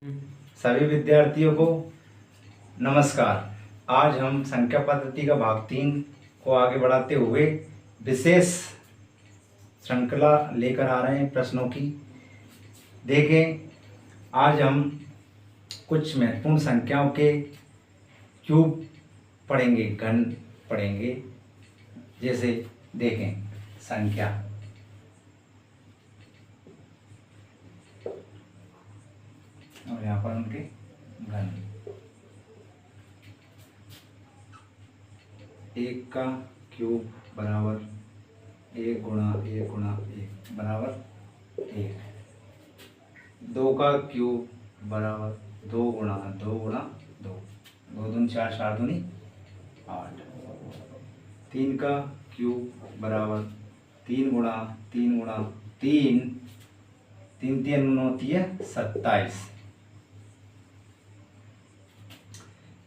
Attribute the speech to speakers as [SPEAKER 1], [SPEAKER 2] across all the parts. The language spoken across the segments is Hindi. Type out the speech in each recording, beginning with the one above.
[SPEAKER 1] सभी विद्यार्थियों को नमस्कार। आज हम संख्या पद्धति का भाग 3 को आगे बढ़ाते हुए विशेष श्रृंखला लेकर आ रहे हैं प्रश्नों की। देखें, आज हम कुछ महत्वपूर्ण संख्याओं के क्यूब पढ़ेंगे, घन पढ़ेंगे। जैसे देखें, संख्या और यहाँ पर उनके घन। 1 का क्यूब बराबर 1 गुणा 1 गुणा 1 बराबर 1। 2 का क्यूब बराबर 2 गुणा 2 गुणा 2, 2 दूनी 4, 4 दूनी 8। 3 का क्यूब बराबर 3 गुणा 3 गुणा 3, 3 3 होती है 27।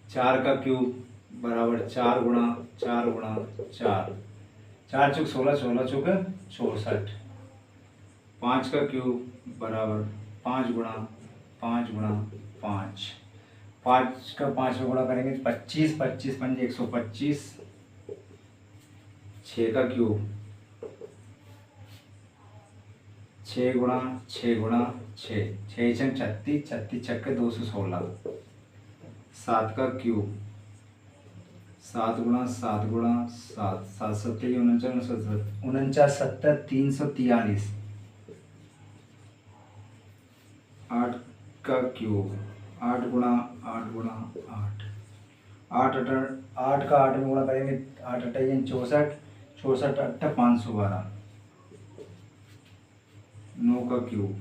[SPEAKER 1] 4 का क्यूब बराबर 4 गुणा 4 गुणा 4, 4 चौक 16, 16 चौक 64। 5 का क्यूब बराबर 5 गुणा 5 गुणा 5, 5 का 5 में गुणा करेंगे 25, 25 पंजे 125। 6 का क्यूब 6 गुणा 6 गुणा 6, 6 छक 36, 36 छक्के 216। 7 का क्यूब 7 गुणा 7 गुणा 7, 7 सत्तर 49, 49 70 343। 8 का क्यूब 8 गुणा 8 गुणा 8, 8 का 8 में गुणा करेंगे 8 8 64, 64 8 512। 9 का क्यूब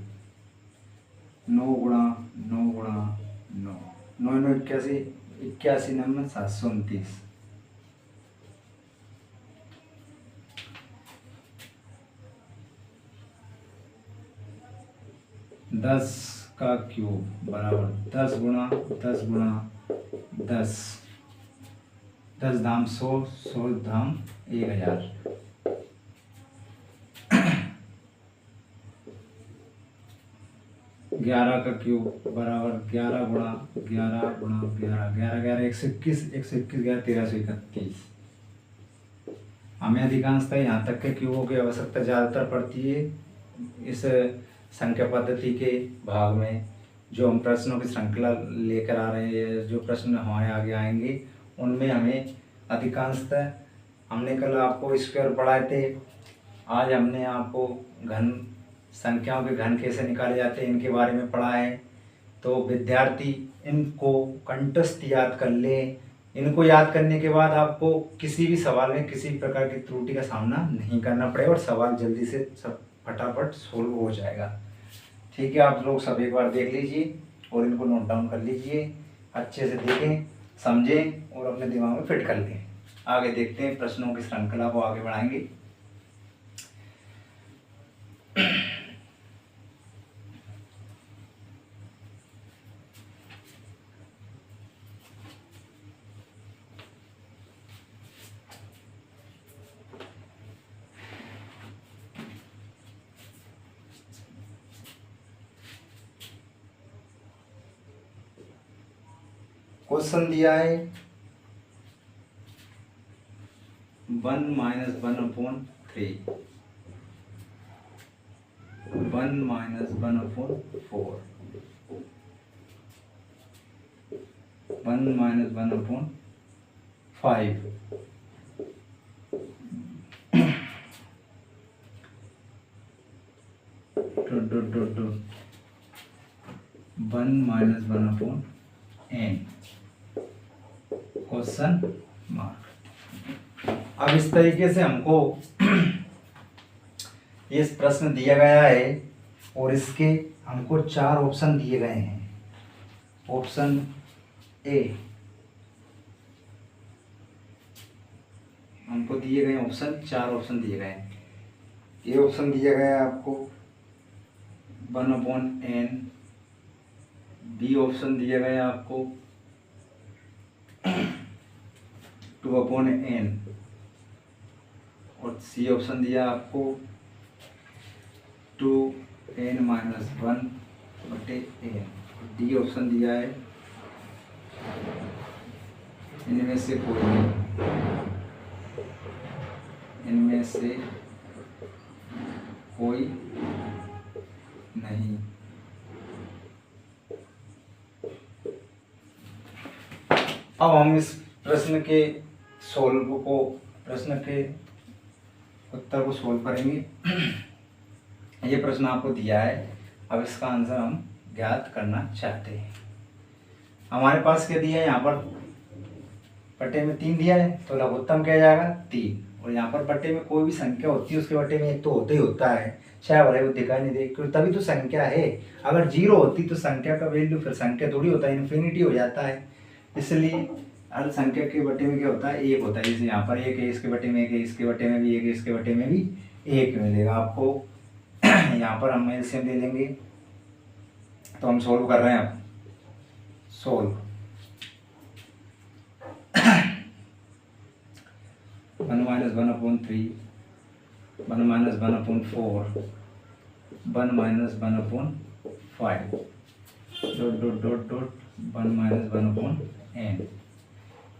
[SPEAKER 1] 9 गुणा 9 गुणा 9, 9 9 81, 81 9 729। 10 का क्यूब बराबर 10 गुणा 10 गुणा 10, 10 धाम 100, 100 धाम 1000। 11 का क्यूब बराबर 11 गुणा 11 गुणा 11, 11 11 121, 121 11 1331। हमें अधिकांशतः यहाँ तक के क्यूबों की आवश्यकता ज़्यादातर पड़ती है इस संख्या पद्धति के भाग में। जो हम प्रश्नों की श्रृंखला लेकर आ रहे हैं, जो प्रश्न हमारे आगे आएंगे, उनमें हमें अधिकांशतः, हमने कल आपको स्क्वायर पढ़ाए थे, आज हमने आपको घन, संख्याओं के घन कैसे निकाले जाते हैं इनके बारे में पढ़ा है। तो विद्यार्थी इनको कंठस्थ याद कर लें। इनको याद करने के बाद आपको किसी भी सवाल में किसी प्रकार की त्रुटि का सामना नहीं करना पड़ेगा और सवाल जल्दी से सब फटाफट सोल्व हो जाएगा। ठीक है, आप लोग सब एक बार देख लीजिए और इनको नोट डाउन कर लीजिए। अच्छे से देखें, समझें और अपने दिमाग में फिट कर लें। आगे देखते हैं, प्रश्नों की श्रृंखला को आगे बढ़ाएंगे। क्वेश्चन दिया है 1 - 1/3, 1 - 1/4, 1 - 1/5, 1 - 1/n क्वेश्चन मार्क। अब इस तरीके से हमको ये प्रश्न दिया गया है और इसके हमको 4 ऑप्शन दिए गए हैं। ऑप्शन ए, हमको दिए गए ऑप्शन 4 ऑप्शन दिए गए हैं। ये ऑप्शन दिया गया है आपको 1/n, बी ऑप्शन दिया गया है आपको 2/n और सी ऑप्शन दिया आपको 2n - 1/n। डी ऑप्शन दिया है, इनमें से कोई नहीं, इनमें से कोई नहीं। अब हम इस प्रश्न के प्रश्न के उत्तर को सोल्व करेंगे। ये प्रश्न आपको दिया है, अब इसका आंसर हम ज्ञात करना चाहते हैं। हमारे पास क्या दिया है, यहाँ पर बटे में 3 दिया है, तो लघुत्तम क्या जाएगा 3। और यहाँ पर बटे में कोई भी संख्या होती है उसके बटे में 1 तो होता ही होता है, चाहे भले वो दिखाई नहीं दे, क्योंकि तभी तो संख्या है। अगर 0 होती तो संख्या का वैल्यू फिर संख्या थोड़ी होता है, इन्फिनिटी हो जाता है। इसलिए हर संख्या के बटे में क्या होता है, 1 होता है। जैसे यहाँ पर 1 है, इसके बटे में 1 है, इसके बटे में भी 1 है, इसके बटे में भी 1 मिलेगा आपको। यहाँ पर हम एलसीएम ले लेंगे, तो हम सोल्व कर रहे हैं। अब solve 1 - 1/3, 1 - 1/4, 1 - 1/5, dot dot dot dot 1 - 1/n।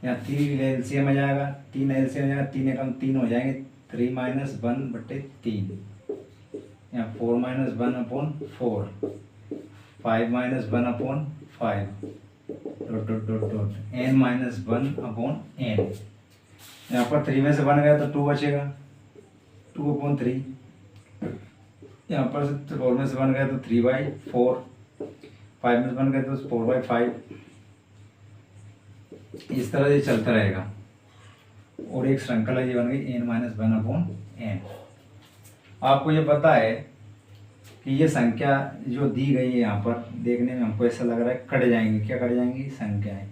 [SPEAKER 1] यहाँ 3 एलसीएम आ जाएगा, 3 एलसीएम आ जाएगा, 3 एकम 3 हो जाएंगे, 3 - 1/3। यहाँ 4 - 1/4, 5 - 1/5, dot dot dot dot n - 1/n। यहाँ पर 3 में से 1 गया तो 2 बचेगा, 2/3। यहाँ पर 4 में से 1 गया तो 3/4, 5 में से 1 गया तो 4/5। इस तरह से चलता रहेगा और एक श्रृंखला ये बन गई n - 1/n। आपको ये पता है कि ये संख्या जो दी गई है यहाँ पर, देखने में हमको ऐसा लग रहा है कट जाएंगी। क्या कट जाएंगी? संख्याएं।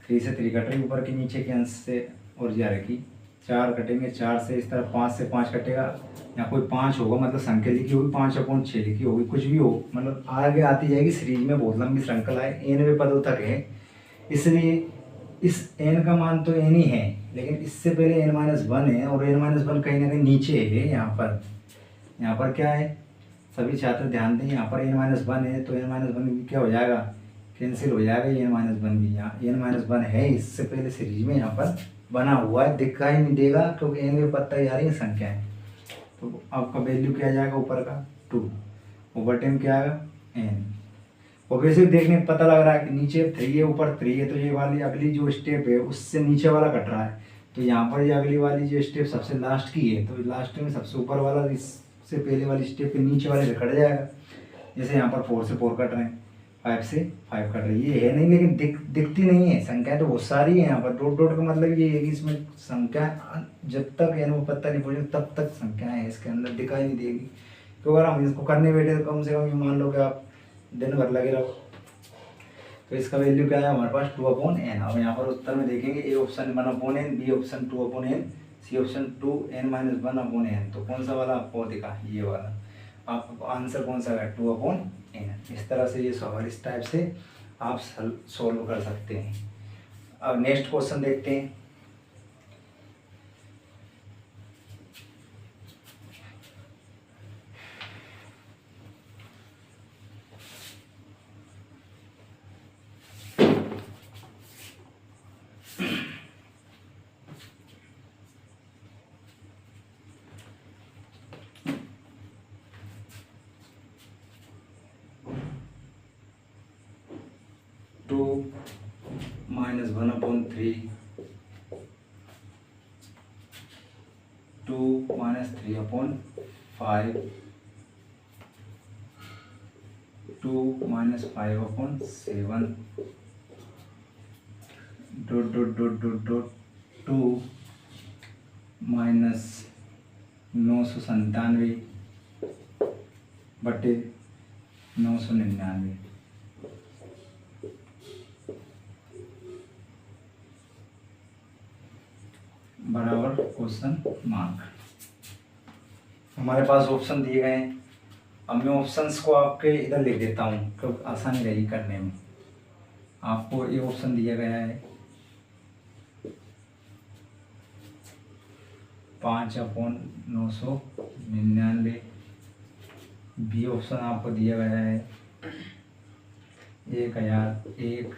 [SPEAKER 1] 3 से 3 कट रही, ऊपर के नीचे के अंश से और जा रखी। 4 कटेंगे, 4 से इस तरह 5 से 5 कटेगा। यहाँ कोई 5 होगा, मतलब संख्या लिखी होगी 5/6 लिखी होगी, कुछ भी हो, मतलब आगे आती जाएगी सीरीज में। बहुत लंबी श्रृंखला है, 90 पदों तक है, इसलिए इस n का मान तो n ही है, लेकिन इससे पहले n - 1 है और n - 1 कहीं ना कहीं नीचे है। यहाँ पर क्या है, सभी छात्र ध्यान दें, यहाँ पर n - 1 है तो n - 1 भी क्या हो जाएगा, कैंसिल हो जाएगा। ये n - 1 भी, यहाँ n - 1 है, इससे पहले सीरीज में यहाँ पर बना हुआ है, दिखाई नहीं देगा क्योंकि n में पत्ता आ रही है संख्या है। तो आपका वैल्यू क्या आ जाएगा ऊपर का 2, ऊपर 10 क्या आएगा n। और वैसे देखने में पता लग रहा है कि नीचे 3 है, ऊपर 3 है, तो ये वाली अगली जो स्टेप है उससे नीचे वाला कट रहा है। तो यहाँ पर ये अगली वाली जो स्टेप सबसे लास्ट की है, तो लास्ट में सबसे ऊपर वाला इससे पहले वाली स्टेप के नीचे वाले से कट जाएगा। जैसे यहाँ पर 4 से 4 कट रहे हैं, 5 से 5 कट रही है, ये है नहीं, लेकिन दिखती नहीं है। संख्या तो बहुत सारी है यहाँ पर। डॉट डॉट का मतलब ये है कि इसमें संख्या जब तक n पत्ता नहीं पहुँचे तब तक संख्याएं हैं इसके अंदर, दिखाई नहीं देगी। तो अगर हम इसको करने बैठे तो कम से कम ये मान लो कि आप दिन भर लगे रहो। तो इसका वैल्यू क्या है हमारे पास 2/n। अब यहाँ पर उत्तर में देखेंगे, A option 1/n, B option 2/n, C option 2n - 1/n। तो कौन सा वाला आपको दिखा, ये वाला। आप आंसर कौन सा है, 2/n। इस तरह से ये सवाल इस टाइप से आप सोल्व कर सकते हैं। अब नेक्स्ट क्वेश्चन देखते हैं। Two minus 1/3, 2 - 3/5, 2 - 5/7, dot dot dot dot dot 2 - 997 बटे 999 बराबर क्वेश्चन मार्क। हमारे पास ऑप्शन दिए गए हैं। अब मैं ऑप्शंस को आपके इधर लिख देता हूँ क्योंकि आसानी रहेगी करने में। आपको ये ऑप्शन दिया गया है 5/999। बी ऑप्शन आपको दिया गया है 1001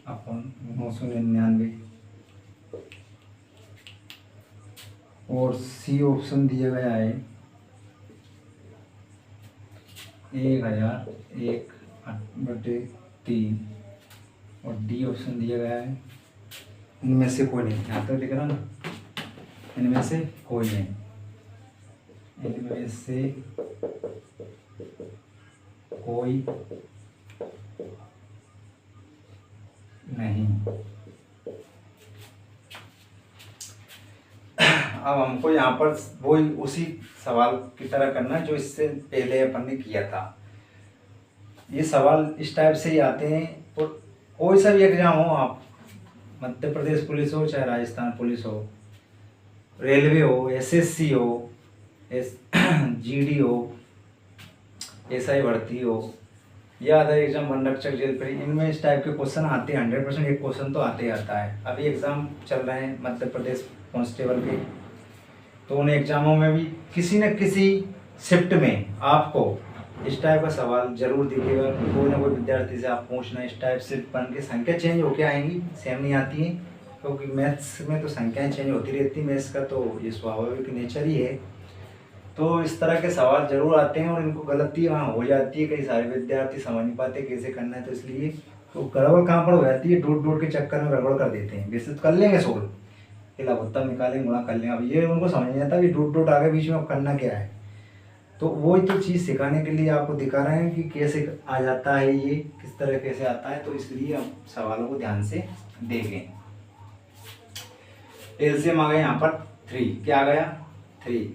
[SPEAKER 1] अपन 999 और सी ऑप्शन दिया गया है 1001/3 और डी ऑप्शन दिया गया है इनमें से कोई नहीं। यहाँ तक दिख रहा ना, इनमें से कोई नहीं, इनमें से कोई नहीं। अब हमको यहाँ पर वही उसी सवाल की तरह करना है जो इससे पहले अपन ने किया था। ये सवाल इस टाइप से ही आते हैं, तो कोई सा भी एग्जाम हो, आप मध्य प्रदेश पुलिस हो चाहे राजस्थान पुलिस हो, रेलवे हो, एसएससी हो, जीडी हो, एसआई भर्ती हो या अदर एग्जाम वन रक्षक जेल पर, इनमें इस टाइप के क्वेश्चन आते हैं। 100% एक क्वेश्चन तो आते ही आता है। अभी एग्जाम चल रहे हैं मध्य प्रदेश कांस्टेबल के, तो उन एग्जामों में भी किसी न किसी शिफ्ट में आपको इस टाइप का सवाल जरूर दिखेगा। कोई ना कोई विद्यार्थी से आप पूछना, इस टाइप से बन के संख्या चेंज होके आएंगी, सेम नहीं आती है, क्योंकि मैथ्स में तो संख्याएं चेंज होती रहती, मैथ्स का तो ये स्वाभाविक नेचर ही है। तो इस तरह के सवाल जरूर आते हैं और इनको गलती वहाँ हो जाती है, कई सारे विद्यार्थी समझ नहीं पाते कैसे करना है, तो इसलिए तो गड़बड़ कहाँ पर हो जाती है, डूट के चक्कर में गड़बड़ कर देते हैं। वैसे तो कर लेंगे सोल्व, इला भुत्ता निकालेंगे, गुणा कर लेंगे, अब ये उनको समझ नहीं आता कि डूट आगे बीच में करना क्या है। तो वही तो चीज़ सिखाने के लिए आपको दिखा रहे हैं कि कैसे आ जाता है, ये किस तरह कैसे आता है, तो इसलिए आप सवालों को ध्यान से देखें। एलसीएम आ गया यहाँ पर 3, क्या आ गया 3।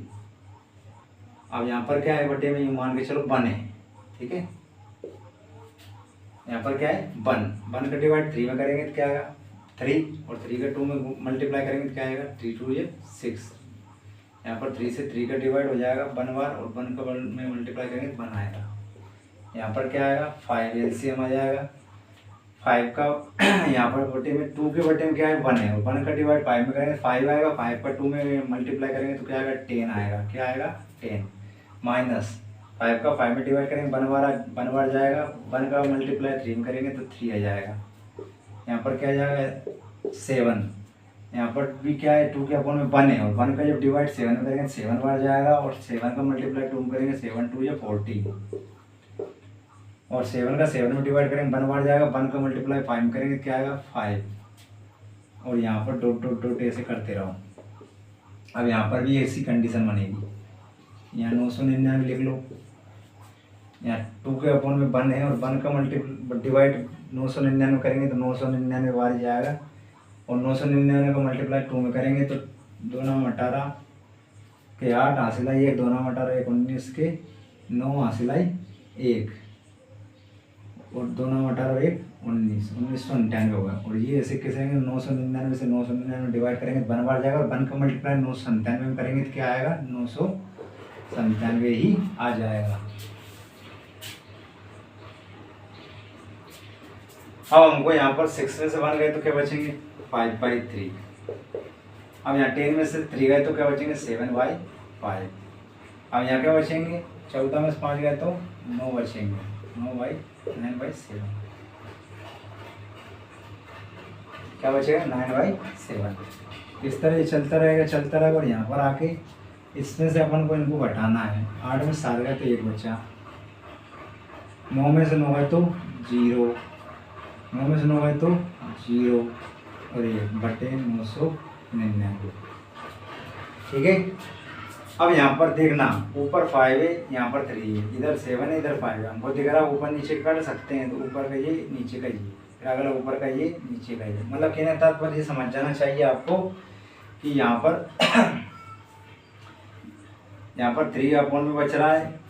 [SPEAKER 1] अब यहाँ पर क्या है, बटे में ये मान के चलो 1 है, ठीक है। यहाँ पर क्या है 1 का डिवाइड 3 में करेंगे तो क्या आएगा 3, और 3 का 2 में मल्टीप्लाई करेंगे तो क्या आएगा 3 2 ये 6। यहाँ पर 3 से 3 का डिवाइड हो जाएगा 1 बार, और 1 का 1 में मल्टीप्लाई करेंगे तो 1 आएगा। यहाँ पर क्या आएगा 5 एलसीएम आ जाएगा 5 का यहाँ पर बटे में 2 के बटे में क्या है 1 है, और 1 का डिवाइड 5 में करेंगे 5 आएगा, 5 का 2 में मल्टीप्लाई करेंगे तो क्या आएगा 10 आएगा, क्या आएगा 10, माइनस 5 का 5 में डिवाइड करेंगे 1 बार जाएगा, 1 का मल्टीप्लाई 3 में करेंगे तो 3 आ जाएगा। यहाँ पर क्या जाएगा 7, यहाँ पर भी क्या है 2 के अपॉन में 1 है, और 1 का जब डिवाइड 7 में करेंगे 7 बार जाएगा, और 7 का मल्टीप्लाई 2 में करेंगे 7 2 या 40, और 7 का 7 में डिवाइड करेंगे 1 बार जाएगा, 1 का मल्टीप्लाई 5 में करेंगे क्या आएगा 5, और यहाँ पर डॉट ऐसे करते रहो। अब यहाँ पर भी ऐसी कंडीशन बनेगी, यहाँ 999 लिख लो, यहाँ 2 के अपॉन में 1 है, और 1 का डिवाइड 999 करेंगे तो 999 बार जाएगा, और 999 का मल्टीप्लाई 2 में करेंगे तो 2 9 18 के 8 हासिल आई 1, 2 9 18 1 19 के 9 हासिल आई 1, और 2 9 18 1 19 1999 होगा। और ये ऐसे कैसे आएंगे 999 से 999 डिवाइड करेंगे तो 1 बार जाएगा, और 1 का मल्टीप्लाई 997 में करेंगे तो क्या आएगा 997 ही आ जाएगा। अब हमको यहाँ पर 6 में से 1 गए तो क्या बचेंगे 5/3। अब यहाँ 10 में से 3 गए तो क्या बचेंगे 7/5। अब यहाँ क्या बचेंगे 14 में से 5 गए तो 9 बचेंगे, 9/7। क्या बचेगा 9/7। इस तरह ये चलता रहेगा, और यहाँ पर आके इसमें से अपन को इनको घटाना है। 8 में 7 गए तो 1 बचा, 9 में से 9 गए तो 0, 9 में से 9 गए तो 0, और 1/999, ठीक है। अब यहाँ पर देखना ऊपर 5 है, यहाँ पर 3 है, इधर 7 है, इधर 5 है, हमको दिख रहा है ऊपर नीचे कर सकते हैं, तो ऊपर का ये नीचे का ये, फिर अगला ऊपर का ये नीचे का ये, मतलब कहने तात्पर्य ये समझ जाना चाहिए आपको कि यहाँ पर 3 अपॉन में बच रहा है,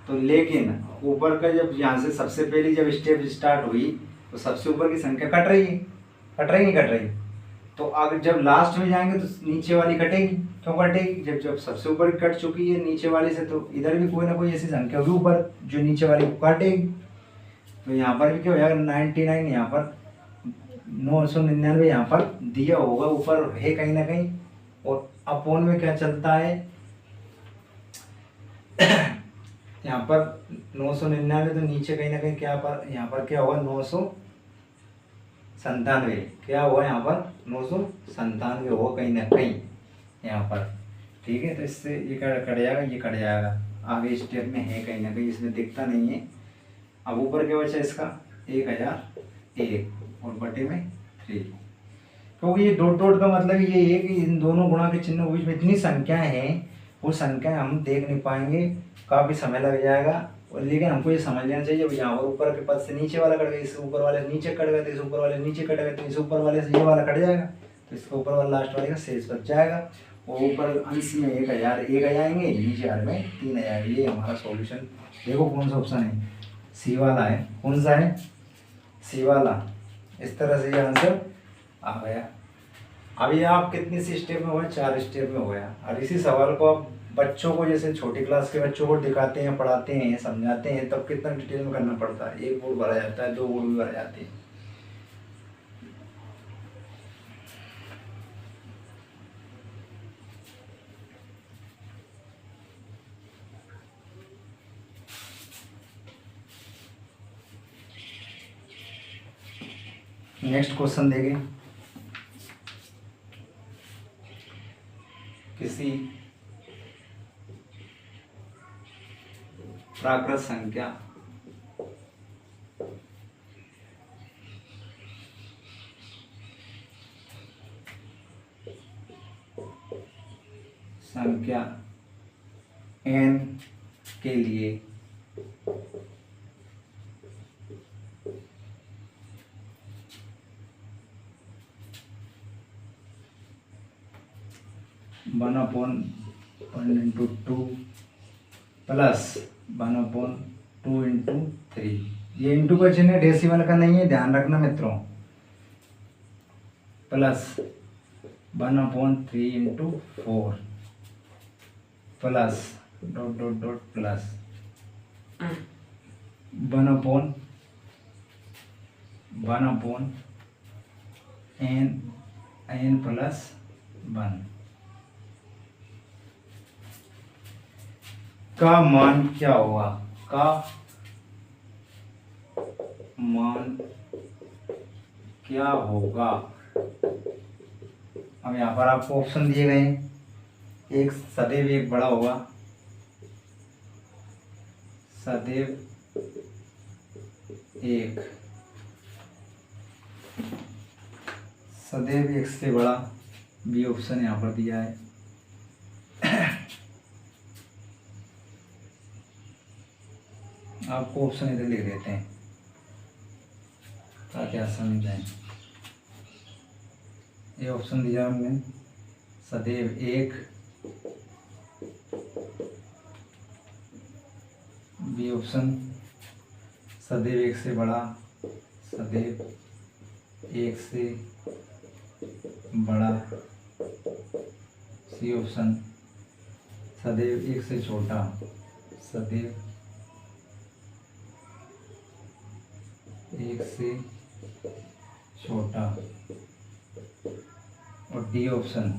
[SPEAKER 1] तो लेकिन ऊपर का जब यहाँ से सबसे पहली जब स्टेप स्टार्ट हुई तो सबसे ऊपर की संख्या कट रही, तो अगर जब लास्ट में जाएंगे तो नीचे वाली कटेगी। क्यों कटेगी, जब सबसे ऊपर कट चुकी है नीचे वाली से, तो इधर भी कोई ना कोई ऐसी संख्या होगी ऊपर जो नीचे वाली को काटेगी। तो यहाँ पर भी क्या हो जाएगा 99, यहाँ पर 999 यहाँ पर दिया होगा, ऊपर है कहीं ना कहीं, और अपॉन में क्या चलता है यहाँ पर 999, तो नीचे कहीं ना कहीं क्या पर यहाँ पर क्या होगा 997, क्या हुआ यहाँ पर 997 होगा कहीं ना कहीं यहाँ पर। ठीक है, तो इससे ये कट जाएगा, ये कट जाएगा, आगे स्टेप में है कहीं ना कहीं, इसमें दिखता नहीं है। अब ऊपर क्या बचा इसका 1001 और बटे में 3, क्योंकि ये डॉट डॉट का मतलब ये है कि इन दोनों गुणा के चिन्हों के बीच में इतनी संख्याएं हैं, वो संख्याएं हम देख नहीं पाएंगे, काफ़ी समय लग जाएगा। और लेकिन हमको ये समझ लेना चाहिए, अब यहाँ पर ऊपर के पद से नीचे वाला कट गया, इस ऊपर वाले से नीचे कट गया, तो इस ऊपर वाले से नीचे कट गया, तो इस ऊपर वाले से ये वाला कट जाएगा, तो इसके ऊपर वाला लास्ट वाले का शेष बच जाएगा। और ऊपर अंश में 1000 1 आ जाएंगे, नीचे आर में 3 आ जाएंगे। ये हमारा सॉल्यूशन। देखो कौन सा ऑप्शन है, सी वाला है। कौन सा है, सी वाला। इस तरह से ये आंसर आ गया। अभी आप कितनी सी स्टेप में हुआ, 4 स्टेप में हो गया। अब इसी सवाल को आप बच्चों को, जैसे छोटी क्लास के बच्चों को दिखाते हैं, पढ़ाते हैं, समझाते हैं, तब कितना डिटेल में करना पड़ता है। 1 बोर्ड भरा जाता है, 2 बोर्ड भी भरा जाते हैं। नेक्स्ट क्वेश्चन देंगे, किसी प्राकृत संख्या n के लिए वन अपॉन 1/2 प्लस 1/2 × 3। ये इंटू का चिन्ह डेसिमल का नहीं है, ध्यान रखना मित्रों। Plus 1/3 × 4 plus dot dot dot plus 1/n plus 1 का मान क्या होगा, का मान क्या होगा। अब यहाँ पर आपको ऑप्शन दिए गए हैं, एक सदैव एक बड़ा होगा, सदैव एक, सदैव एक से बड़ा, बी ऑप्शन यहाँ पर दिया है। आपको ऑप्शन इधर लिख देते हैं ताकि आसान हो जाए। ये ऑप्शन दिया हमने, सदैव एक, बी ऑप्शन सदैव एक से बड़ा, सदैव एक से बड़ा, सी ऑप्शन सदैव एक से छोटा, सदैव एक से छोटा, और डी ऑप्शन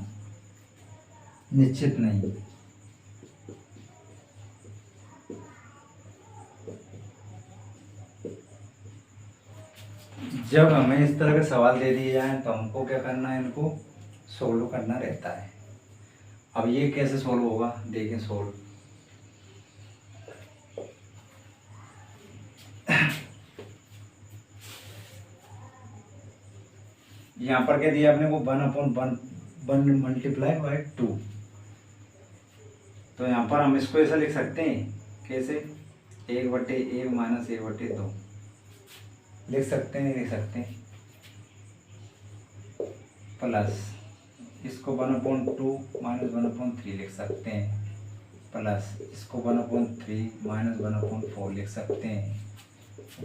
[SPEAKER 1] निश्चित नहीं। जब हमें इस तरह के सवाल दे दिए जाएं तो हमको क्या करना है, इनको सोल्व करना रहता है। अब ये कैसे सोल्व होगा, देखें सोल्व। यहाँ पर क्या दिया आपने को 1/1 मल्टीप्लाई बाय 2। तो यहाँ पर हम इसको ऐसा लिख सकते हैं, कैसे, 1/1 माइनस 1/2 लिख सकते हैं, नहीं लिख सकते, प्लस इसको 1/2 माइनस 1/3 लिख सकते हैं, प्लस इसको 1/3 माइनस 1/4 लिख सकते हैं,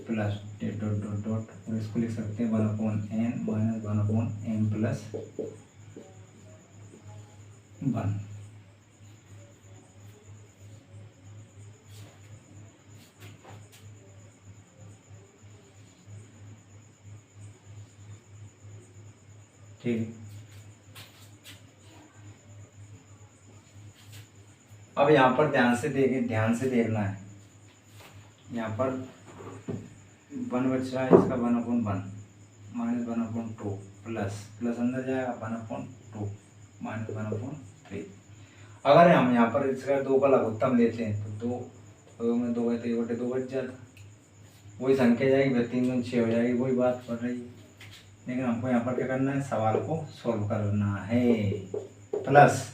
[SPEAKER 1] प्लस डॉट डॉट डॉट, और इसको लिख सकते हैं 1/n माइनस 1/n प्लस 1। ठीक, अब यहाँ पर ध्यान से देखना है। यहाँ पर 1 बच रहा है, इसका 1/1 माइनस 1/2 प्लस प्लस अंदर जाएगा 1/2 माइनस 1/3। अगर हम यहाँ पर इसका 2 का लघुत्तम लेते हैं तो 2 में 2 है तो 1/2 बच जाता, वही संख्या जाएगी, 3 दूनी 6 हो जाएगी, वही बात पड़ रही है। लेकिन हमको यहाँ पर क्या करना है, सवाल को सॉल्व करना है। Plus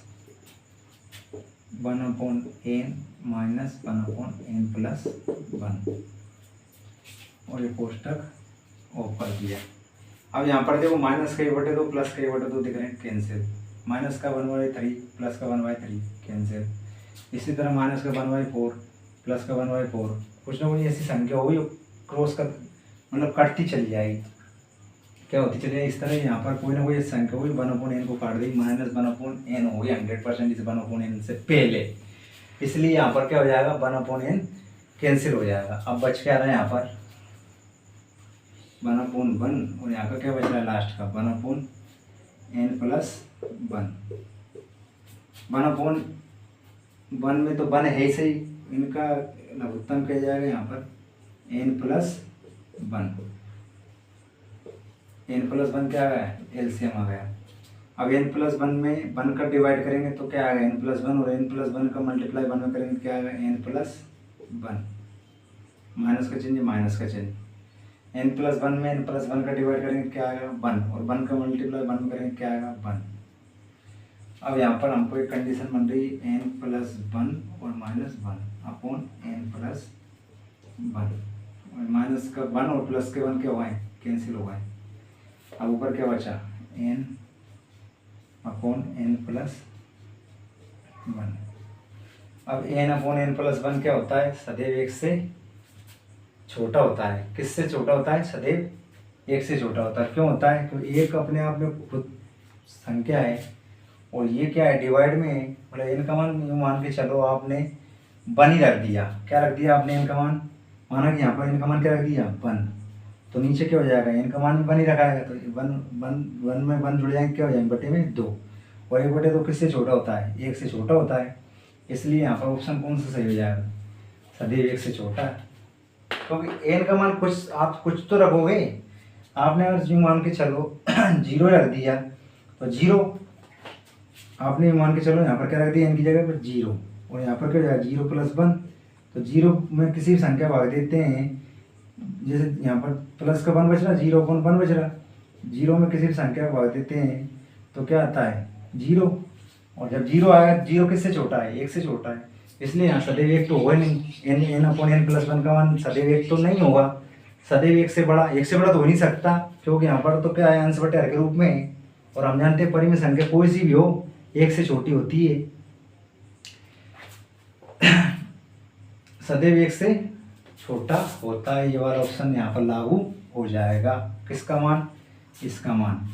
[SPEAKER 1] 1/n minus 1/n plus 1 और ये कोष्टक ऑफ कर दिया। अब यहाँ पर देखो माइनस का 1/2 प्लस का 1/2 दिख रहे हैं, कैंसिल। माइनस का 1/3 प्लस का 1/3 कैंसिल। इसी तरह माइनस का 1/4 प्लस का 1/4, कुछ ना कुछ ऐसी संख्या होगी क्रॉस कर मतलब कटती चली जाएगी, क्या होती चली जाएगी इस तरह। यहाँ पर कोई ना कोई संख्या होगी 1/n को काट देगी, माइनस 1/n होगी 100% इस 1/n से पहले, इसलिए यहाँ पर क्या हो जाएगा 1/n कैंसिल हो जाएगा। अब बच क्या रहा है यहाँ पर 1/1 और यहाँ पर क्या बच रहा है लास्ट का 1/n प्लस 1। 1/1 में तो 1 है ही सही, इनका लघुत्तम किया जाएगा यहाँ पर n प्लस 1। n प्लस 1 क्या आ गया, एलसीएम आ गया। अब n प्लस 1 में 1 का डिवाइड करेंगे तो क्या आएगा n प्लस 1, और n प्लस 1 का मल्टीप्लाई 1 में करेंगे तो क्या आएगा n प्लस 1। माइनस का चिन्ह माइनस का चिन्ह, n प्लस 1 में n प्लस 1 का डिवाइड करेंगे क्या आएगा 1, और 1 का मल्टीप्लाई 1 में करेंगे क्या आएगा 1। अब यहाँ पर हमको एक कंडीशन बन रही है n प्लस 1 और minus 1 upon n plus 1। Minus का 1 और प्लस के 1 क्या हुआ है, कैंसिल हो गए। अब ऊपर क्या बचा n अपॉन n प्लस 1। अब n अपॉन n प्लस 1 क्या होता है, सदैव 1 से छोटा होता है। किससे छोटा होता है, सदैव 1 से छोटा होता है। क्यों होता है, क्योंकि 1 अपने आप में खुद संख्या है और ये क्या है डिवाइड में है, मतलब n का मान यूँ मान के चलो आपने 1 ही रख दिया। क्या रख दिया आपने, n का मान माना कि यहाँ पर n का मान क्या रख दिया 1, तो नीचे क्या हो जाएगा n का मान भी 1 ही रखाएगा, तो 1 में 1 जुड़ जाएंगे, क्या हो जाएंगे बटे में 2, और 1/2 किससे छोटा होता है, 1 से छोटा होता है। इसलिए यहाँ पर ऑप्शन कौन सा सही हो जाएगा, सदैव 1 से छोटा है। क्योंकि n का मान कुछ आप कुछ तो रखोगे, आपने अगर यूँ मान के चलो 0 रख दिया तो 0, आपने मान के चलो यहाँ पर क्या रख दिया n की जगह पर 0, और यहाँ पर क्या हो जाएगा 0 प्लस 1, तो 0 में किसी भी संख्या भाग देते हैं, जैसे यहाँ पर प्लस का 1 बच रहा, 0/1 बच रहा, 0 में किसी भी संख्या भाग देते हैं तो क्या आता है 0, और जब 0 आएगा 0 किससे छोटा है, 1 से छोटा है, इसलिए यहाँ सदैव 1 तो होगा नहीं। n अपॉन n प्लस 1 का मान सदैव 1 तो नहीं होगा, सदैव 1 से बड़ा, 1 से बड़ा तो हो नहीं सकता, क्योंकि यहाँ पर तो क्या है अंश बटे हर के रूप में है, और हम जानते हैं परिमेय संख्या कोई सी भी हो 1 से छोटी होती है, सदैव 1 से छोटा होता है। ये वाला ऑप्शन यहाँ पर लागू हो जाएगा। किसका मान, इसका मान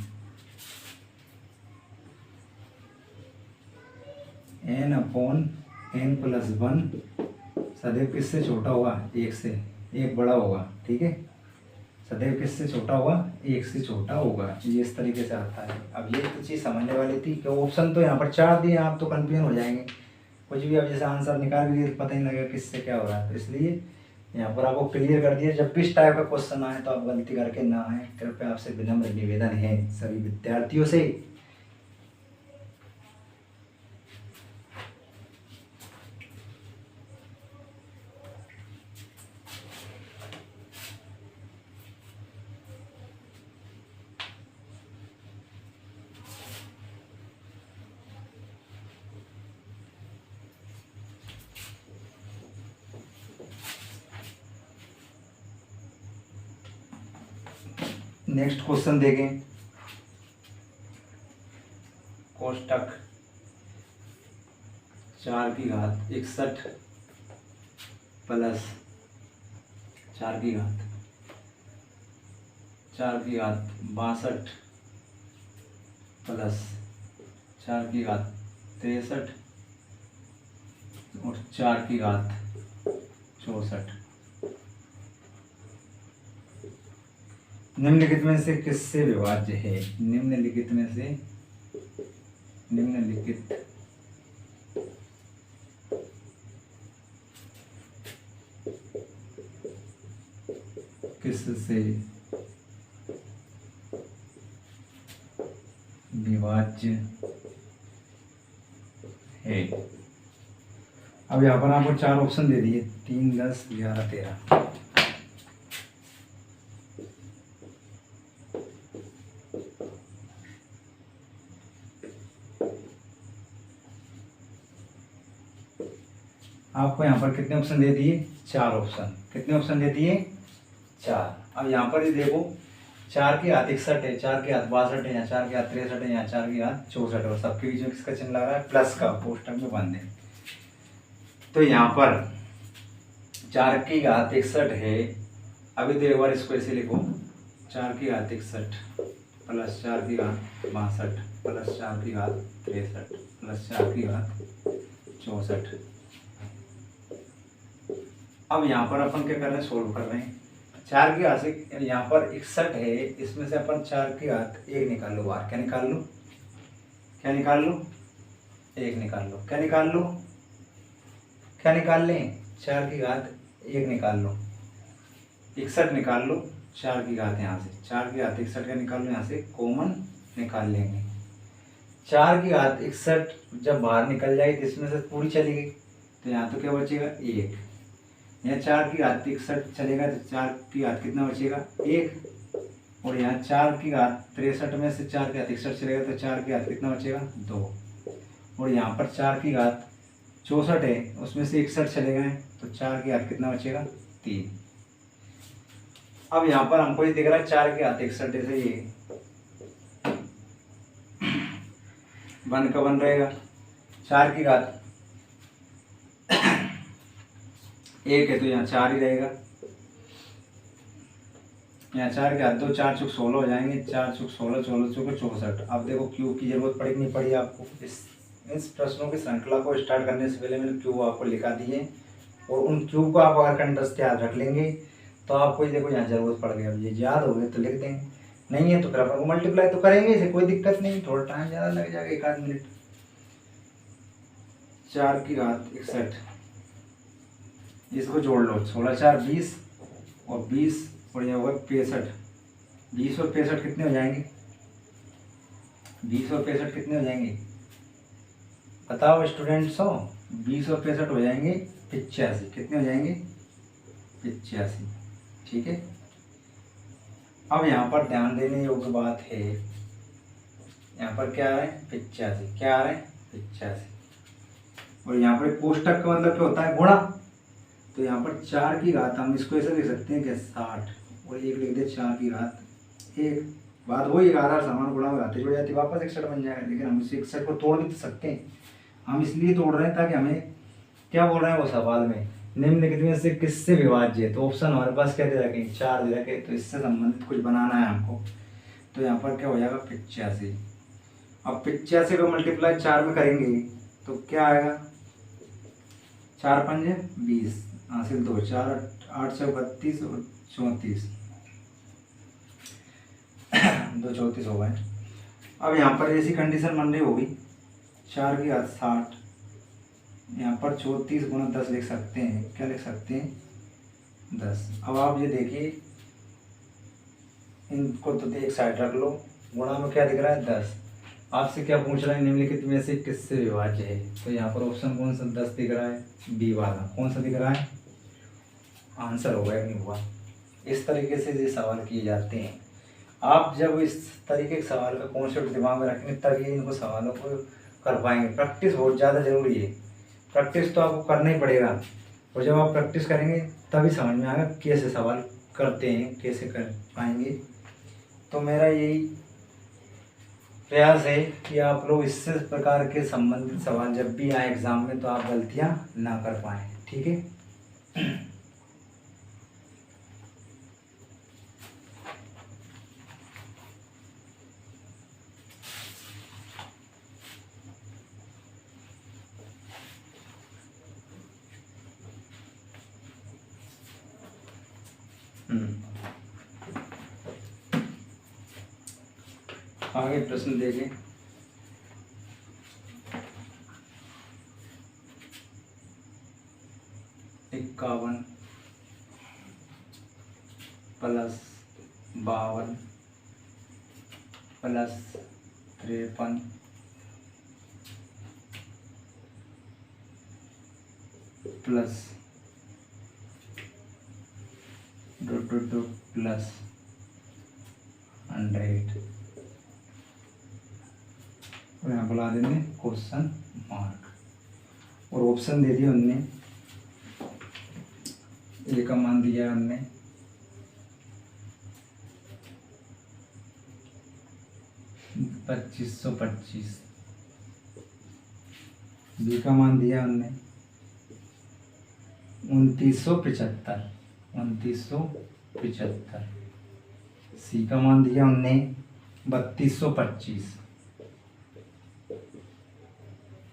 [SPEAKER 1] n अपॉन n प्लस 1 सदैव किससे छोटा होगा, 1 से, 1 बड़ा होगा, ठीक है, सदैव किससे छोटा होगा, 1 से छोटा होगा। ये इस तरीके से आता है। अब ये तो चीज़ समझने वाली थी कि ऑप्शन तो यहाँ पर 4 दिए, आप तो कन्फ्यूजन हो जाएंगे, कुछ भी अब जैसे आंसर निकाल के पता ही नहीं लगेगा किससे क्या हो रहा है, तो इसलिए यहाँ पर आपको क्लियर कर दिया। जब भी इस टाइप का क्वेश्चन आए तो आप गलती करके ना आए, कृपया आपसे विनम्र निवेदन है सभी विद्यार्थियों से। नेक्स्ट क्वेश्चन देखें, कोष्टक 4 की घात 61 प्लस 4 की घात 62 प्लस 4 की घात 63 और 4 की घात 64 निम्नलिखित में से किससे विभाज्य है। निम्नलिखित में से से विभाज्य है। अब यहाँ पर आपको 4 ऑप्शन दे दिए, 3, 10, 11, 13। आपको यहाँ पर कितने ऑप्शन दे दिए? 4 ऑप्शन। कितने ऑप्शन दे दिए? 4। अब यहाँ पर ये देखो 4 के हाथ 61 है, 4 के हाथ 62 है, यहाँ 4 के हाथ 63 है, यहाँ 4 के हाथ 64 है, और सबके बीच में किसका चिन्ह लग रहा है? प्लस का, कोष्टक में बंद है। तो यहाँ पर 4 की घात 61 है। अभी तो एक बार इसको ऐसे लिखो, 4 की घात 61 प्लस 4 की घात 62 प्लस 4 की घात 63 प्लस 4 की घात 64। अब यहाँ पर अपन क्या कर रहे हैं? सोल्व कर रहे हैं। 4 की घात से यहाँ पर 61 है, इसमें से अपन 4 की घात 1 निकाल लो बाहर। क्या निकाल लो? क्या निकाल लो? 1 निकाल लो। क्या निकाल लो? क्या निकाल लें? 4 की घात 1 निकाल लो। 61 निकाल लो, 4 की घात यहाँ से, 4 की घात 61 का निकाल लो, यहाँ से कॉमन निकाल लेंगे। 4 की घात 61 जब बाहर निकल जाएगी तो इसमें से पूरी चली गई, तो यहाँ तो क्या बचेगा? 1। यहाँ 4 की घात 61 चलेगा तो 4 की घात कितना बचेगा? 1। और यहाँ 4 की घात 63 में से 4 की घात 61 चलेगा तो 4 की घात कितना बचेगा? 2। और यहाँ पर 4 की घात 64 है, उसमें से 61 चले गए तो 4 की घात कितना बचेगा? 3। अब यहाँ पर हमको ये दिख रहा है 4 की घात 61 जैसे ये 1 का 1 रहेगा, 4 की घात 1 है तो यहाँ 4 ही रहेगा, यहाँ 4 के हाथ 2, 4 चुक 16 हो जाएंगे, 4 चुक 16, 16 चुक 64। अब देखो क्यूब की जरूरत पड़ी नहीं पड़ी आपको? इस प्रश्नों की श्रृंखला को स्टार्ट करने से पहले मैंने क्यूब आपको लिखा दिए, और उन क्यूब को आप अगर कंठस्थ याद रख लेंगे तो आपको ये देखो यहाँ जरूरत पड़ गई। अब ये याद हो गए तो लिख देंगे, नहीं है तो फिर अपन को मल्टीप्लाई तो करेंगे, इसे कोई दिक्कत नहीं, थोड़ा टाइम ज़्यादा लग जाएगा, 1 आध मिनट। 4 की घात 61 इसको जोड़ लो, 16 4 20 और 20 और ये होगा 65। 20 और 65 कितने हो जाएंगे? 20 और 65 कितने हो जाएंगे? बताओ स्टूडेंट्स हो। 20 और 65 हो जाएंगे 85। कितने हो जाएंगे? 85। ठीक है। अब यहाँ पर ध्यान देने योग्य बात है, यहाँ पर क्या आ रहा है? 85। क्या आ रहा है? 85। और यहाँ पर कोष्टक का मतलब क्या होता है? गुणा। तो यहाँ पर 4 की घात हम इसको ऐसे लिख सकते हैं कि 60 और 1 लिख दे 4 की घात 1। बात वही, आधार समान गुणा में घातें जुड़ जाती, वापस 61 बन जाएगा। लेकिन हम इसे 61 को तोड़ भी तो सकते हैं, हम इसलिए तोड़ रहे हैं ताकि हमें क्या बोल रहे हैं वो सवाल में, निम्नलिखित में से किससे विभाज्य है। तो ऑप्शन हमारे पास क्या दे रखे? 4 दे रखे, तो इससे संबंधित कुछ बनाना है हमको। तो यहाँ पर क्या हो जाएगा? 85। अब 85 को मल्टीप्लाई 4 में करेंगे तो क्या आएगा? 4 पंजे 20 हासिल 2, 4 8 से 32 और 34 2 34 हो गए। अब यहाँ पर ऐसी कंडीशन बन रही होगी, 4 की घात 60, यहाँ पर 34 गुना 10 लिख सकते हैं। क्या लिख सकते हैं? 10। अब आप ये देखिए, इनको तो एक साइड रख लो, गुणा में क्या दिख रहा है? 10। आपसे क्या पूछ रहा है? निम्नलिखित में से किससे विभाज्य है। तो यहाँ पर ऑप्शन कौन सा 10 दिख रहा है? बी वाला। कौन सा दिख रहा है? आंसर होगा या नहीं हुआ? इस तरीके से ये सवाल किए जाते हैं। आप जब इस तरीके के सवाल का कॉन्सेप्ट दिमाग में रखेंगे तभी इनको सवालों को कर पाएंगे। प्रैक्टिस बहुत ज़्यादा जरूरी है, प्रैक्टिस तो आपको करना ही पड़ेगा, और जब आप प्रैक्टिस करेंगे तभी समझ में आएगा कैसे सवाल करते हैं, कैसे कर पाएंगे। तो मेरा यही प्रयास है कि आप लोग इससे प्रकार के संबंधित सवाल जब भी आए एग्ज़ाम में तो आप गलतियां ना कर पाएँ। ठीक है। आगे प्रश्न देखें। इक्यावन प्लस 52 प्लस 53 प्लस प्लस 100 और यहाँ बुला देंगे क्वेश्चन मार्क। और ऑप्शन दे दिया उनने, ए का मान दिया है हमने 2525, बी का मान दिया हमने 2975, सी का मान दिया हमने 3225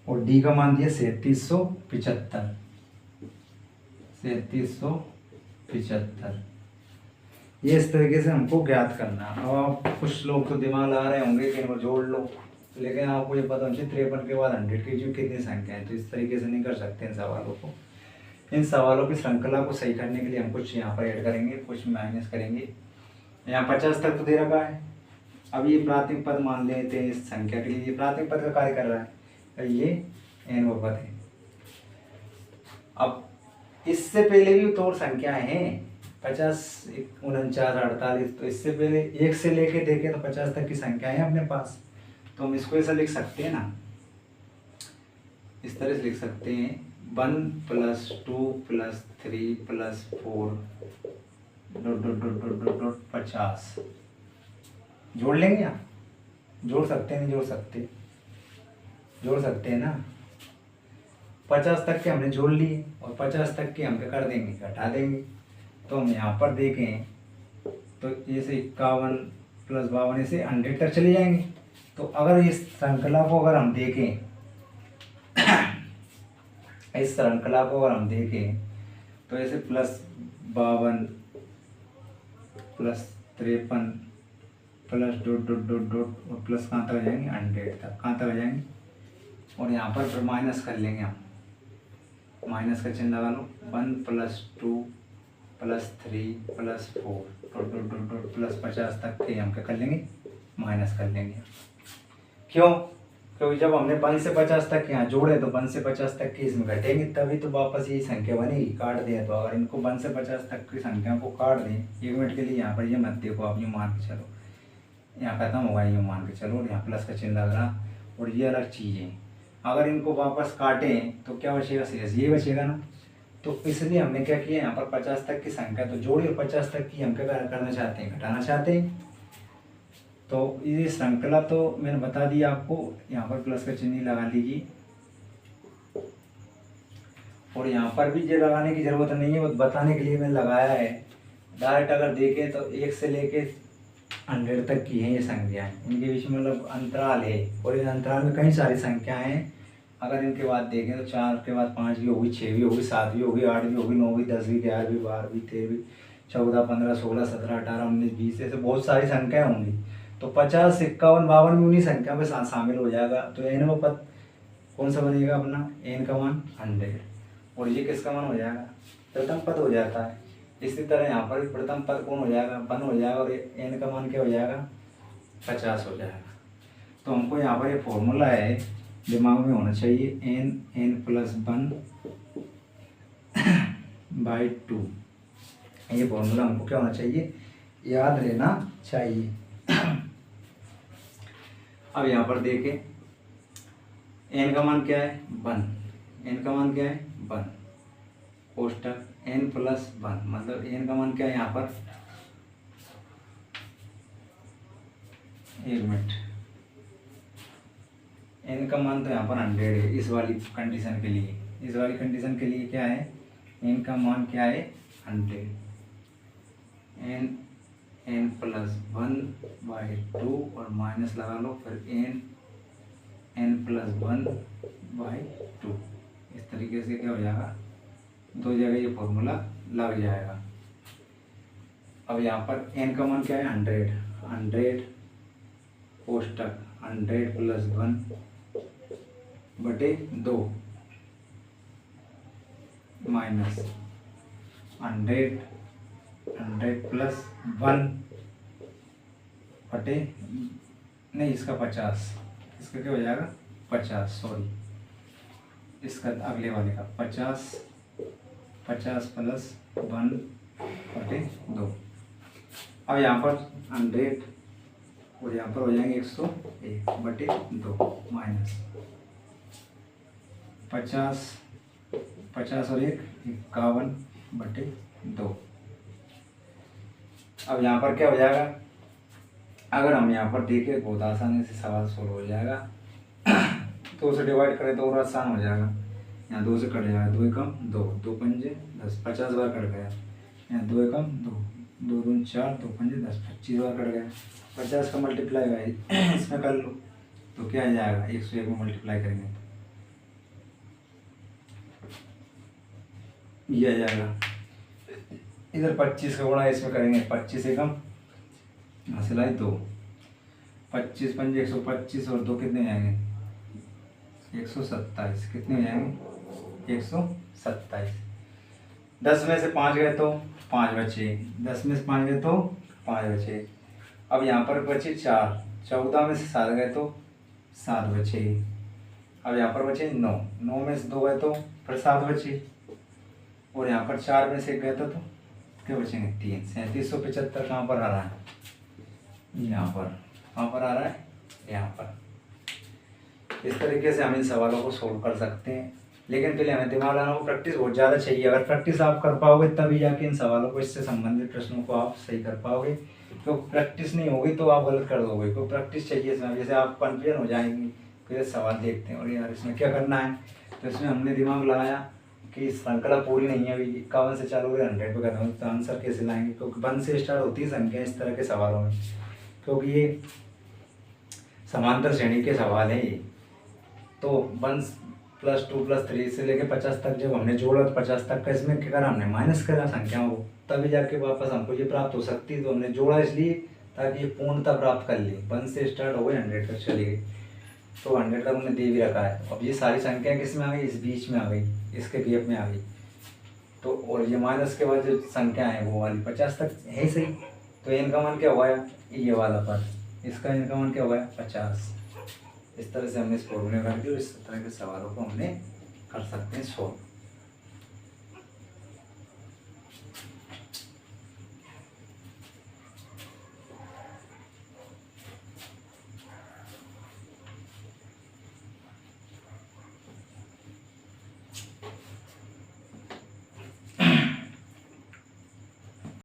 [SPEAKER 1] और डी का मान दिया 3775। ये इस तरीके से हमको ज्ञात करना है। अब आप कुछ लोग तो दिमाग लगा रहे होंगे कि इनको जोड़ लो, लेकिन आपको ये पता होना चाहिए 53 के बाद 100 की जो कितनी संख्या है, तो इस तरीके से नहीं कर सकते इन सवालों को। इन सवालों की श्रृंखला को सही करने के लिए हम कुछ यहाँ पर ऐड करेंगे, कुछ माइनस करेंगे। यहाँ 50 तक तो दे रखा है। अब ये प्राथमिक पद मान लेते हैं, इस संख्या के लिए ये प्राथमिक पद का कार्य कर रहा है, तो ये n पद है। अब इससे पहले भी तो और संख्याएं हैं 50, 49, 48, तो इससे पहले 1 से लेके देखें तो 50 तक की संख्याएं हैं अपने पास, तो हम इसको ऐसा लिख सकते हैं ना, इस तरह से लिख सकते हैं 1 + 2 + 3 + 4 ... 50। जोड़ लेंगे आप, जोड़ सकते हैं, नहीं जोड़ सकते, जोड़ सकते हैं ना। 50 तक के हमने जोड़ लिए और 50 तक के हम क्या कर देंगे, घटा देंगे। तो हम यहाँ पर देखें तो ये से 51 + 52 से 100 तक चले जाएंगे। तो अगर इस श्रृंखला को अगर हम देखें इस श्रृंखला को अगर हम देखें तो ऐसे +52 +53 +... और प्लस कहाँ तक आ जाएंगे, 100 तक। कहाँ तक आ जाएंगे, और यहाँ पर माइनस कर लेंगे हम, माइनस का चिन्ह लगा लो। 1 + 2 + 3 + 4 ... +50 तक के हम क्या कर लेंगे, माइनस कर लेंगे। क्यों? क्योंकि जब हमने 1 से 50 तक यहाँ जोड़े तो 1 से 50 तक की इसमें घटेंगे, तभी तो वापस यही संख्या बनेगी। काट दें तो अगर इनको 1 से 50 तक की संख्या को काट दें, 1 मिनट के लिए यहाँ पर ये मत देखो आप, यूँ मान के चलो, यहाँ खत्म होगा, यूँ मान के चलो, और यहाँ प्लस का चिन्ह लग रहा, और ये अलग चीज़ है। अगर इनको वापस काटें तो क्या बचेगा, शेष ये बचेगा ना। तो इसलिए हमने क्या किया, यहाँ पर 50 तक की संख्या तो जोड़ी और 50 तक की हम क्या करना चाहते हैं, घटाना चाहते हैं। तो ये श्रृंखला तो मैंने बता दिया आपको, यहाँ पर प्लस का चिन्ह लगा लीजिए, और यहाँ पर भी ये लगाने की ज़रूरत नहीं है, वो बताने के लिए मैंने लगाया है। डायरेक्ट अगर देखें तो 1 से लेके 100 तक की हैं ये संख्याएँ, इनके बीच में मतलब अंतराल है, और इन अंतराल में कई सारी संख्याएँ हैं। अगर इनके बाद देखें तो 4 के बाद 5 भी होगी, 6 भी होगी, 7 भी होगी, 8 भी होगी, 9 भी, 10 भी, 11 भी, 12 भी, 13 भी, 14, 15, 16, 17, 18, 19, 20, ऐसे बहुत सारी संख्याएँ होंगी। तो 50, 51, 52 भी उन्हीं संख्या में शामिल हो जाएगा। तो n का पद कौन सा बनेगा अपना, n का मान 100, और ये किसका मान हो जाएगा, प्रथम पद हो जाता है। इसी तरह यहाँ पर प्रथम पद कौन हो जाएगा, 1 हो जाएगा, और n का मान क्या हो जाएगा, 50 हो जाएगा। तो हमको यहाँ पर ये फॉर्मूला है, दिमाग में होना चाहिए, n + 1/2। ये फॉर्मूला हमको क्या होना चाहिए, याद रहना चाहिए। अब यहाँ पर देखें n का मान क्या है, 1, n का मान क्या है, 1, कोष्टक n + 1, मतलब n का मान क्या है यहाँ पर, 1 मिनट, n का मान तो यहाँ पर 100 है इस वाली कंडीशन के लिए। इस वाली कंडीशन के लिए क्या है, n का मान क्या है, 100, n + 1/2 और माइनस लगा लो, फिर n + 1/2। इस तरीके से क्या हो जाएगा, 2 जगह ये फॉर्मूला लग जाएगा। अब यहाँ पर n का मान क्या है, 100 कोष्टक 100 + 1/2 माइनस 100 + 1 बटे नहीं, इसका 50, इसका क्या हो जाएगा 50, सॉरी इसका अगले वाले का 50, 50 प्लस 1/2। अब यहाँ पर 100 और यहाँ पर हो जाएंगे 101/2 माइनस 50, 50 और 1 51/2। अब यहाँ पर क्या हो जाएगा, अगर हम यहाँ पर देखें बहुत आसानी से सवाल सोल्व हो जाएगा। 2 से डिवाइड करें तो और आसान हो जाएगा, यहाँ 2 से कट जाएगा, 2 एकम 2, 2 पंजे 10, 50 बार कट गया। यहाँ 2 एकम 2, 2 दूनी 4, 2 पंजे 10, 25 बार कट गया। 50 का मल्टीप्लाई है इसमें कर लो तो क्या आ जाएगा, 101 में मल्टीप्लाई करेंगे तो ये आ जाएगा। इधर 25 का गुणा इसमें करेंगे, 25 एकम सिलाई 2, 25 पंजे 125 और 2 कितने जाएंगे 127, कितने हो जाएंगे 127। 10 में से 5 गए तो 5 बचे, 10 में से 5 गए तो 5 बचे। अब यहाँ पर बचे 4, 14 में से 7 गए तो 7 बचे। अब यहाँ पर बचे 9, 9 में से 2 गए तो फिर 7 बचे। और यहाँ पर 4 में से 1 गए तो क्या बचेंगे 3। 3775 कहाँ पर आ रहा है, यहाँ पर, कहाँ पर आ रहा है, यहाँ पर। इस तरीके से हम इन सवालों को सोल्व कर सकते हैं, लेकिन पहले हमें दिमाग लगाना हो, प्रैक्टिस बहुत ज़्यादा चाहिए। अगर प्रैक्टिस आप कर पाओगे तभी जाके इन सवालों को, इससे संबंधित प्रश्नों को आप सही कर पाओगे। तो प्रैक्टिस नहीं होगी तो आप गलत कर दोगे। तो प्रैक्टिस चाहिए इसमें, जैसे आप कन्फ्यूजन हो जाएंगे फिर सवाल देखते हैं और यार इसमें क्या करना है, तो इसमें हमने दिमाग लगाया कि श्रृंखला पूरी नहीं है अभी, 51 से चालू हो 100 पे खत्म, तो आंसर कैसे लाएंगे, क्योंकि 1 से स्टार्ट होती है संख्या इस तरह के सवालों में, क्योंकि ये समांतर श्रेणी के सवाल हैं ये। तो 1 + 2 + 3 से लेके 50 तक जब हमने जोड़ा तो 50 तक का इसमें क्या करा हमने, माइनस करा संख्याओं को, तभी जाके वापस हमको ये प्राप्त हो सकती है। तो हमने जोड़ा इसलिए ताकि ये पूर्णता प्राप्त कर ले। 1 से स्टार्ट हो गए 100 तक चली गई, तो 100 तक हमने दे भी रखा है। अब ये सारी संख्या किस में आ गई, इस बीच में आ गई, इसके गैप में आ गई। तो और ये माइनस के बाद जो संख्या है वो वाली 50 तक है सही। तो इनका मान क्या हुआ, ये वाला पर, इसका इनका मान क्या हुआ 50। इस तरह से हमने इस फॉर्मूले कर दिया और इस तरह के सवालों को हमने कर सकते हैं सॉल्व।